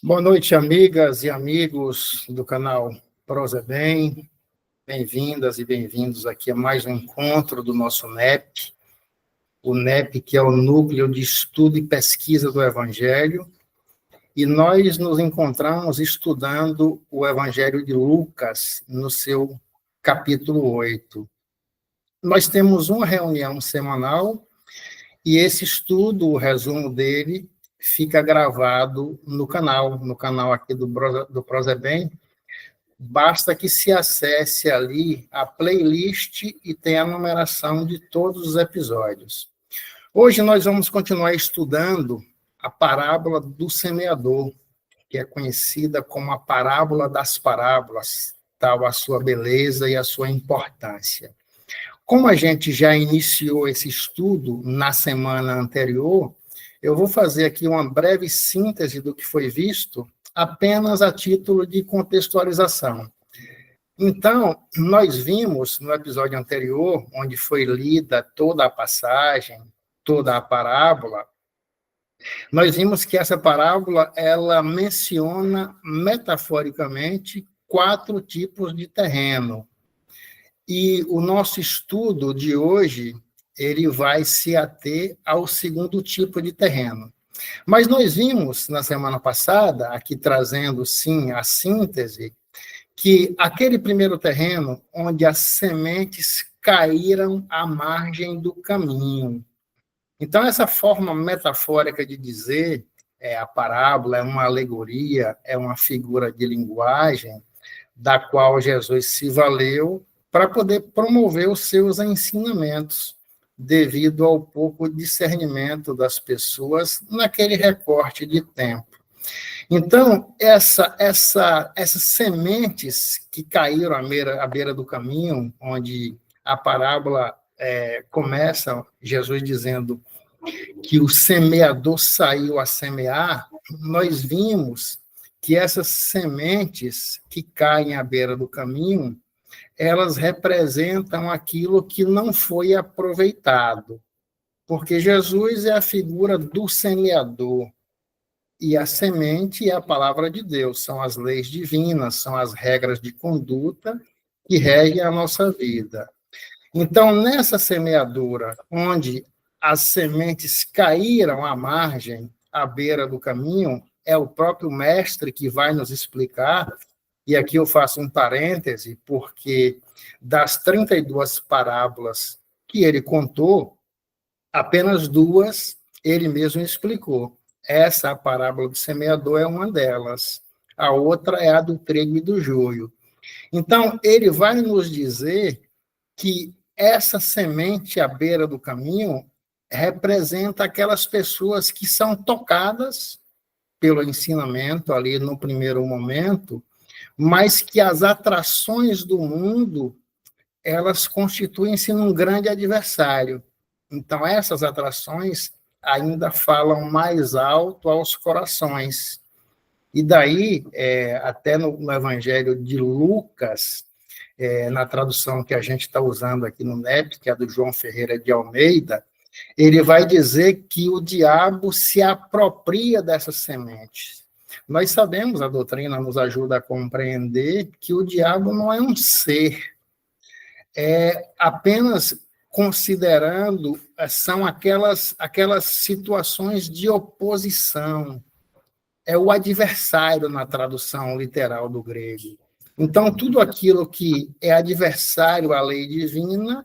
Boa noite, amigas e amigos do canal Prosa Bem. Bem-vindas e bem-vindos aqui a mais um encontro do nosso NEP. O NEP, que é o Núcleo de Estudo e Pesquisa do Evangelho. E nós nos encontramos estudando o Evangelho de Lucas, no seu capítulo 8. Nós temos uma reunião semanal e esse estudo, o resumo dele, fica gravado no canal aqui do Prosa Bem. Basta que se acesse ali a playlist e tenha a numeração de todos os episódios. Hoje nós vamos continuar estudando a parábola do semeador, que é conhecida como a parábola das parábolas, tal a sua beleza e a sua importância. Como a gente já iniciou esse estudo na semana anterior, eu vou fazer aqui uma breve síntese do que foi visto, apenas a título de contextualização. Então, nós vimos no episódio anterior, onde foi lida toda a passagem, toda a parábola, nós vimos que essa parábola, ela menciona metaforicamente 4 tipos de terreno. E o nosso estudo de hoje, ele vai se ater ao segundo tipo de terreno. Mas nós vimos na semana passada, aqui trazendo, sim, a síntese, que aquele primeiro terreno, onde as sementes caíram à margem do caminho. Então, essa forma metafórica de dizer, a parábola é uma alegoria, é uma figura de linguagem, da qual Jesus se valeu para poder promover os seus ensinamentos, devido ao pouco discernimento das pessoas naquele recorte de tempo. Então, essas sementes que caíram à beira do caminho, onde a parábola começa, Jesus dizendo que o semeador saiu a semear, nós vimos que essas sementes que caem à beira do caminho, elas representam aquilo que não foi aproveitado, porque Jesus é a figura do semeador, e a semente é a palavra de Deus, são as leis divinas, são as regras de conduta que regem a nossa vida. Então, nessa semeadura, onde as sementes caíram à margem, à beira do caminho, é o próprio mestre que vai nos explicar. E aqui eu faço um parêntese, porque das 32 parábolas que ele contou, apenas 2 ele mesmo explicou. Essa, a parábola do semeador, é uma delas. A outra é a do trigo e do joio. Então, ele vai nos dizer que essa semente à beira do caminho representa aquelas pessoas que são tocadas pelo ensinamento ali no primeiro momento, mas que as atrações do mundo, elas constituem-se num grande adversário. Então, essas atrações ainda falam mais alto aos corações. E daí, até no Evangelho de Lucas, na tradução que a gente está usando aqui no NEP, que é do João Ferreira de Almeida, ele vai dizer que o diabo se apropria dessas sementes. Nós sabemos, a doutrina nos ajuda a compreender que o diabo não é um ser, é apenas considerando, são aquelas situações de oposição, é o adversário na tradução literal do grego. Então, tudo aquilo que é adversário à lei divina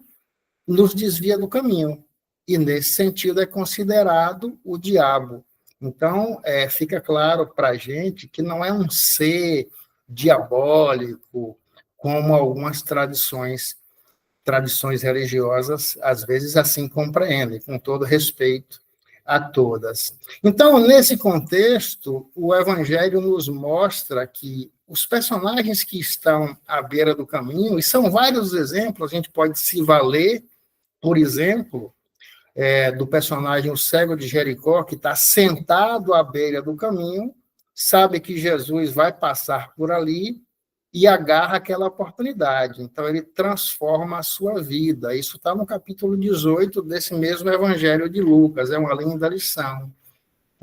nos desvia do caminho, e nesse sentido é considerado o diabo. Então, fica claro para a gente que não é um ser diabólico, como algumas tradições religiosas, às vezes, assim compreendem, com todo respeito a todas. Então, nesse contexto, o Evangelho nos mostra que os personagens que estão à beira do caminho, e são vários exemplos, a gente pode se valer, por exemplo, do personagem o cego de Jericó, que está sentado à beira do caminho, sabe que Jesus vai passar por ali e agarra aquela oportunidade. Então, ele transforma a sua vida. Isso está no capítulo 18 desse mesmo Evangelho de Lucas, é uma linda lição,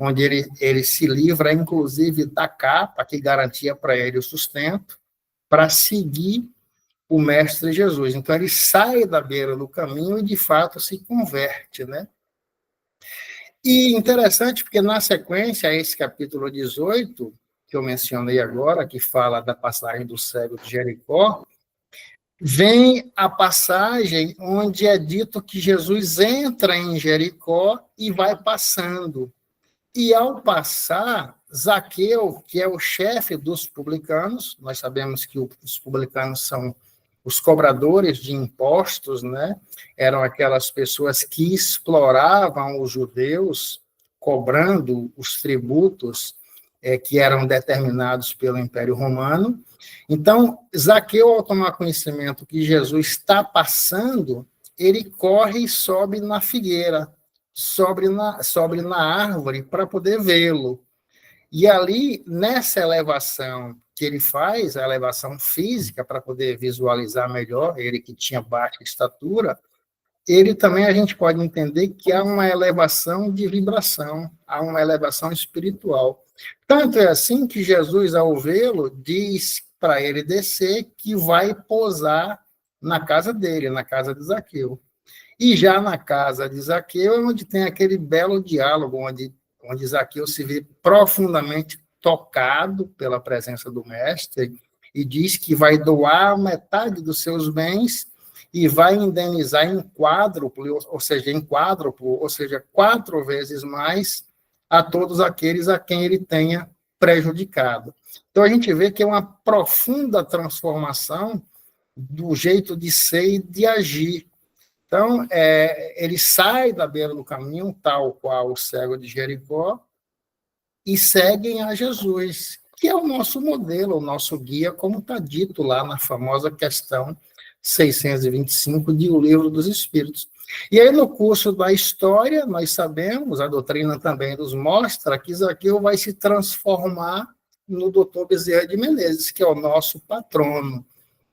onde ele se livra, inclusive, da capa que garantia para ele o sustento, para seguir o Mestre Jesus. Então, ele sai da beira do caminho e, de fato, se converte, né? E interessante, porque na sequência, esse capítulo 18, que eu mencionei agora, que fala da passagem do cego de Jericó, vem a passagem onde é dito que Jesus entra em Jericó e vai passando. E, ao passar, Zaqueu, que é o chefe dos publicanos, nós sabemos que os publicanos são os cobradores de impostos, né? Eram aquelas pessoas que exploravam os judeus, cobrando os tributos que eram determinados pelo Império Romano. Então, Zaqueu, ao tomar conhecimento que Jesus está passando, ele corre e sobe na figueira, sobe na árvore para poder vê-lo. E ali, nessa elevação que ele faz, a elevação física, para poder visualizar melhor, ele que tinha baixa estatura, ele também a gente pode entender que há uma elevação de vibração, há uma elevação espiritual. Tanto é assim que Jesus, ao vê-lo, diz para ele descer que vai pousar na casa dele, na casa de Zaqueu. E já na casa de Zaqueu é onde tem aquele belo diálogo, onde Zaqueu se vê profundamente tocado pela presença do mestre e diz que vai doar metade dos seus bens e vai indenizar em quádruplo, ou seja, 4 vezes mais a todos aqueles a quem ele tenha prejudicado. Então, a gente vê que é uma profunda transformação do jeito de ser e de agir. Então, ele sai da beira do caminho, tal qual o cego de Jericó, e seguem a Jesus, que é o nosso modelo, o nosso guia, como está dito lá na famosa questão 625 de O Livro dos Espíritos. E aí, no curso da história, nós sabemos, a doutrina também nos mostra que Zaqueu vai se transformar no Dr. Bezerra de Menezes, que é o nosso patrono.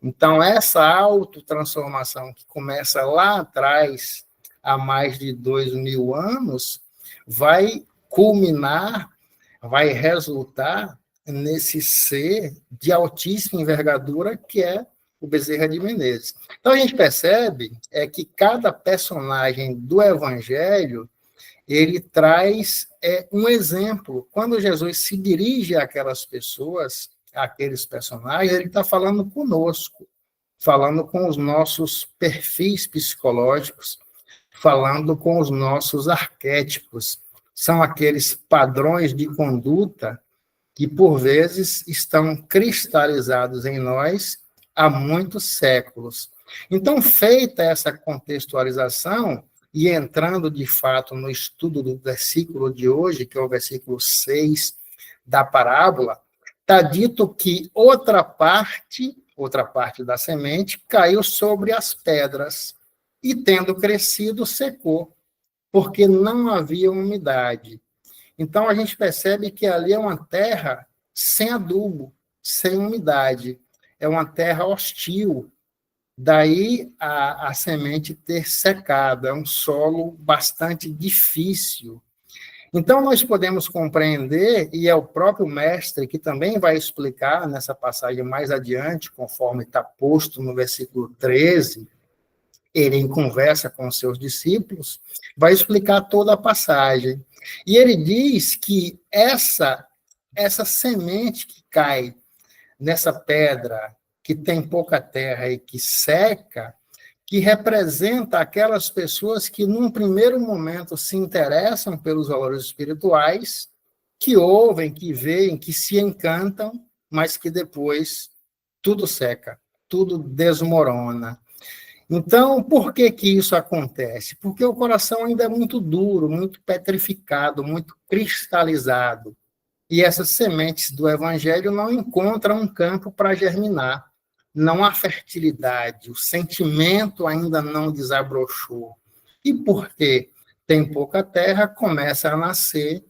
Então, essa autotransformação que começa lá atrás, há mais de 2.000 anos, vai culminar, vai resultar nesse ser de altíssima envergadura que é o Bezerra de Menezes. Então, a gente percebe que cada personagem do Evangelho, ele traz um exemplo. Quando Jesus se dirige àquelas pessoas, àqueles personagens, ele está falando conosco, falando com os nossos perfis psicológicos, falando com os nossos arquétipos. São aqueles padrões de conduta que, por vezes, estão cristalizados em nós há muitos séculos. Então, feita essa contextualização, e entrando, de fato, no estudo do versículo de hoje, que é o versículo 6 da parábola, está dito que outra parte da semente caiu sobre as pedras, e, tendo crescido, secou, porque não havia umidade. Então, a gente percebe que ali é uma terra sem adubo, sem umidade. É uma terra hostil. Daí a semente ter secado. É um solo bastante difícil. Então, nós podemos compreender, e é o próprio mestre que também vai explicar nessa passagem mais adiante, conforme está posto no versículo 13, ele, em conversa com os seus discípulos, vai explicar toda a passagem. E ele diz que essa semente que cai nessa pedra, que tem pouca terra e que seca, que representa aquelas pessoas que, num primeiro momento, se interessam pelos valores espirituais, que ouvem, que veem, que se encantam, mas que depois tudo seca, tudo desmorona. Então, por que isso acontece? Porque o coração ainda é muito duro, muito petrificado, muito cristalizado. E essas sementes do evangelho não encontram um campo para germinar. Não há fertilidade, o sentimento ainda não desabrochou. E por quê? Tem pouca terra, começa a nascer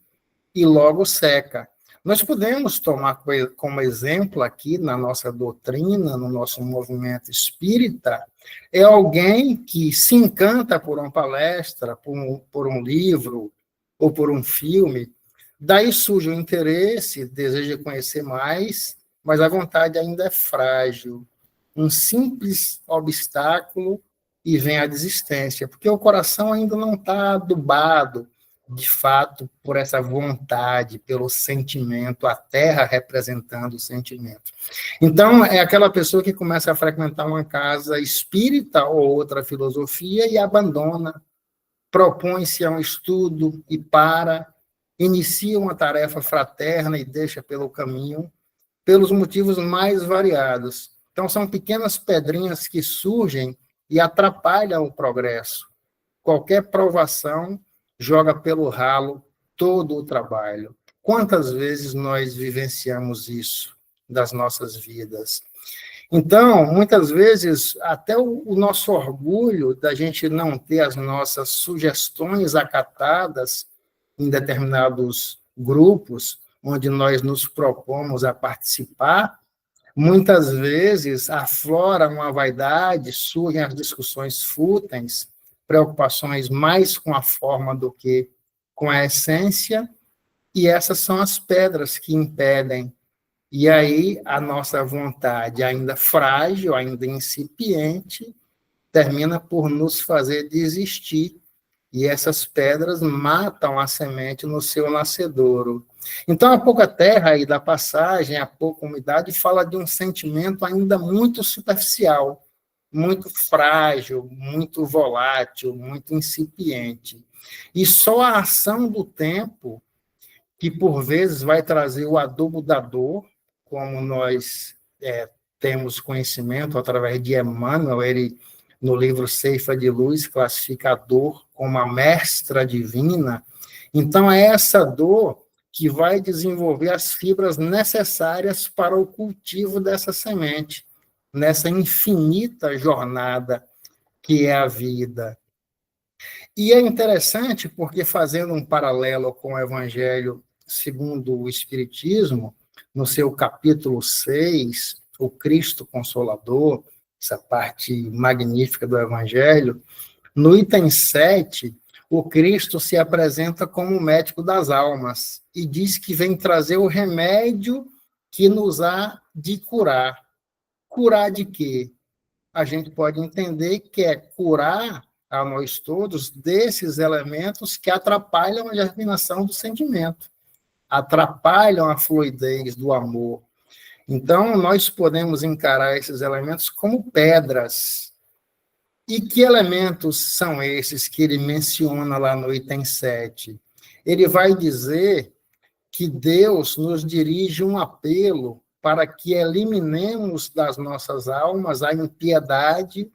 e logo seca. Nós podemos tomar como exemplo aqui na nossa doutrina, no nosso movimento espírita, é alguém que se encanta por uma palestra, por um livro ou por um filme, Daí surge o interesse, deseja conhecer mais, mas a vontade ainda é frágil. Um simples obstáculo e vem a desistência, porque o coração ainda não está adubado, de fato, por essa vontade, pelo sentimento, a terra representando o sentimento. Então, é aquela pessoa que começa a frequentar uma casa espírita ou outra filosofia e abandona, propõe-se a um estudo e inicia uma tarefa fraterna e deixa pelo caminho, pelos motivos mais variados. Então, são pequenas pedrinhas que surgem e atrapalham o progresso. Qualquer provação joga pelo ralo todo o trabalho. Quantas vezes nós vivenciamos isso das nossas vidas? Então, muitas vezes, até o nosso orgulho da gente não ter as nossas sugestões acatadas em determinados grupos, onde nós nos propomos a participar, muitas vezes aflora uma vaidade, surgem as discussões fúteis, preocupações mais com a forma do que com a essência, e essas são as pedras que impedem. E aí a nossa vontade, ainda frágil, ainda incipiente, termina por nos fazer desistir. E essas pedras matam a semente no seu nascedouro. Então, a pouca terra aí da passagem, a pouca umidade, fala de um sentimento ainda muito superficial, muito frágil, muito volátil, muito incipiente. E só a ação do tempo, que por vezes vai trazer o adubo da dor, como nós temos conhecimento através de Emmanuel, ele, no livro Ceifa de Luz, classifica a dor como a mestra divina. Então, é essa dor que vai desenvolver as fibras necessárias para o cultivo dessa semente, nessa infinita jornada que é a vida. E é interessante porque, fazendo um paralelo com o Evangelho segundo o Espiritismo, no seu capítulo 6, o Cristo Consolador, essa parte magnífica do Evangelho, no item 7, o Cristo se apresenta como o médico das almas e diz que vem trazer o remédio que nos há de curar. Curar de quê? A gente pode entender que é curar a nós todos desses elementos que atrapalham a germinação do sentimento, atrapalham a fluidez do amor. Então, nós podemos encarar esses elementos como pedras. E que elementos são esses que ele menciona lá no item 7? Ele vai dizer que Deus nos dirige um apelo para que eliminemos das nossas almas a impiedade,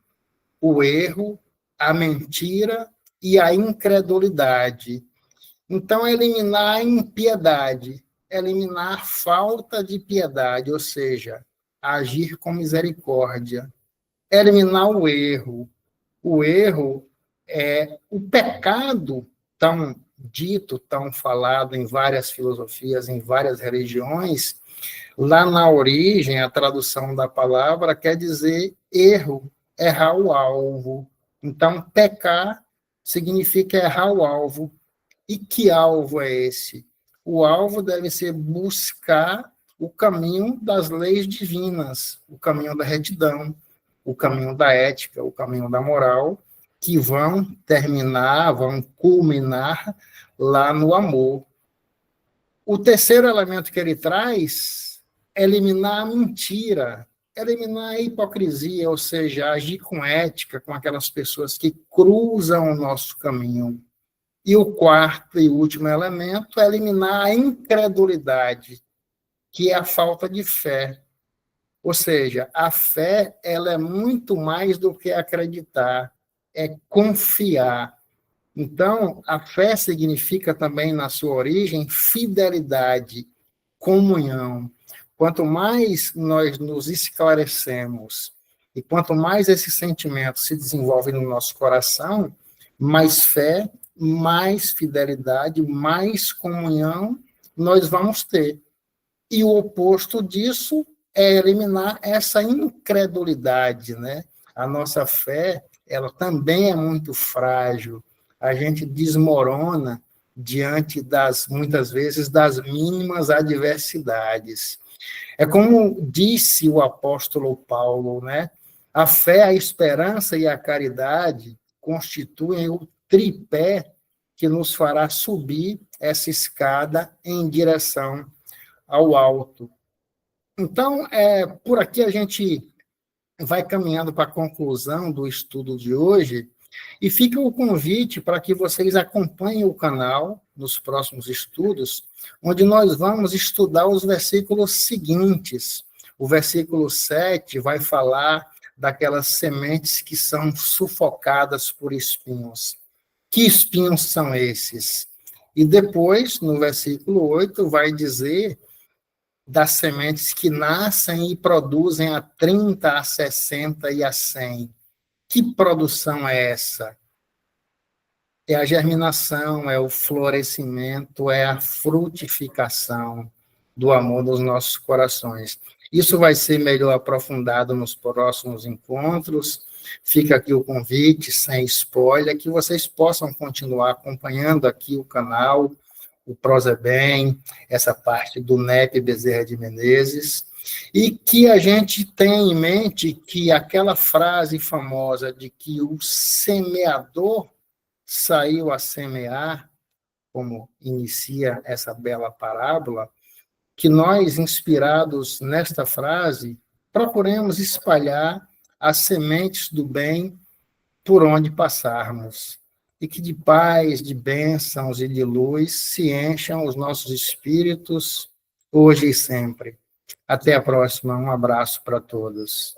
o erro, a mentira e a incredulidade. Então, eliminar a impiedade, eliminar a falta de piedade, ou seja, agir com misericórdia. Eliminar o erro. O erro é o pecado tão dito, tão falado em várias filosofias, em várias religiões. Lá na origem, a tradução da palavra quer dizer erro, errar o alvo. Então, pecar significa errar o alvo. E que alvo é esse? O alvo deve ser buscar o caminho das leis divinas, o caminho da retidão, o caminho da ética, o caminho da moral, que vão terminar, vão culminar lá no amor. O terceiro elemento que ele traz é eliminar a mentira, eliminar a hipocrisia, ou seja, agir com ética com aquelas pessoas que cruzam o nosso caminho. E o quarto e último elemento é eliminar a incredulidade, que é a falta de fé. Ou seja, a fé ela é muito mais do que acreditar, é confiar. Então, a fé significa também, na sua origem, fidelidade, comunhão. Quanto mais nós nos esclarecemos e quanto mais esse sentimento se desenvolve no nosso coração, mais fé, mais fidelidade, mais comunhão nós vamos ter. E o oposto disso é eliminar essa incredulidade, né? A nossa fé, ela também é muito frágil. A gente desmorona diante muitas vezes, das mínimas adversidades. É como disse o apóstolo Paulo, né? A fé, a esperança e a caridade constituem o tripé que nos fará subir essa escada em direção ao alto. Então, por aqui a gente vai caminhando para a conclusão do estudo de hoje, e fica o convite para que vocês acompanhem o canal nos próximos estudos, onde nós vamos estudar os versículos seguintes. O versículo 7 vai falar daquelas sementes que são sufocadas por espinhos. Que espinhos são esses? E depois, no versículo 8, vai dizer das sementes que nascem e produzem a 30, a 60 e a 100. Que produção é essa? É a germinação, é o florescimento, é a frutificação do amor nos nossos corações. Isso vai ser melhor aprofundado nos próximos encontros. Fica aqui o convite, sem spoiler, que vocês possam continuar acompanhando aqui o canal, o Prosa Bem, essa parte do NEP Bezerra de Menezes, e que a gente tenha em mente que aquela frase famosa de que o semeador saiu a semear, como inicia essa bela parábola, que nós, inspirados nesta frase, procuremos espalhar as sementes do bem por onde passarmos, e que de paz, de bênçãos e de luz se encham os nossos espíritos, hoje e sempre. Até a próxima, um abraço para todos.